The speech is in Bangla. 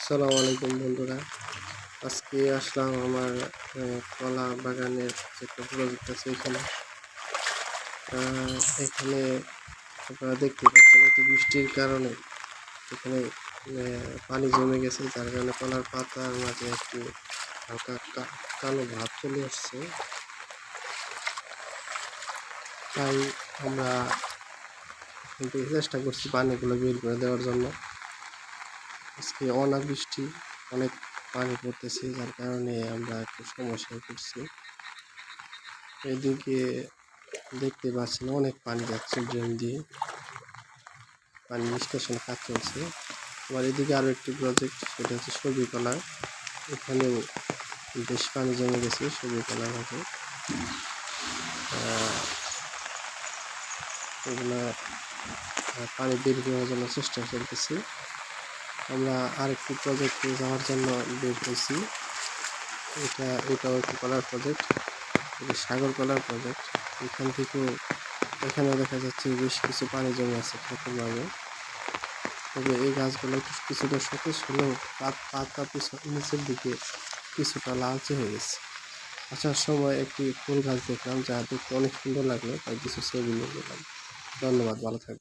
আসসালামু আলাইকুম বন্ধুরা। আজকে আসলাম আমার কলা বাগানের যে একটা প্রজেক্ট আছে এখানে। এখানে আপনারা দেখতে পাচ্ছেন একটু বৃষ্টির কারণে এখানে পানি জমে গেছে, যার কারণে কলার পাতার মাঝে একটু হালকা কালো ভাব চলে আসছে। তাই আমরা কিন্তু চেষ্টা করছি পানিগুলো বের করে দেওয়ার জন্য। আজকে অনাবৃষ্টি, অনেক পানি পড়তেছে, যার কারণে আমরা একটু সমস্যায় পড়ছি। এদিকে দেখতে পাচ্ছেন অনেক পানি যাচ্ছে ড্রেন দিয়ে, পানি নিষ্কাশনের কাজ চলছে। আবার এদিকে আরও একটি প্রজেক্ট, সেটা হচ্ছে সবজি কলার। এখানেও বেশ পানি জমে গেছে সবজি কলার ভাবে। এগুলা পানি বের করার জন্য চেষ্টা চলতেছি। আমরা আরেকটি প্রজেক্টে যাওয়ার জন্য বের হয়েছি। এটাও একটি কলার প্রজেক্ট, এটি সাগর কলার প্রজেক্ট। এখানেও দেখা যাচ্ছে বেশ কিছু পানি জমে আছে কঠোরভাবে। তবে এই গাছগুলো কিছুটা সতেজ হলেও পাতা নিচের দিকে কিছুটা লালচে হয়ে গেছে। আসার সময় একটি ফুল গাছ দেখলাম, যা দেখতে অনেক সুন্দর লাগলো, তাই কিছু ছবি নিয়ে নিলাম। ধন্যবাদ, ভালো থাকবেন।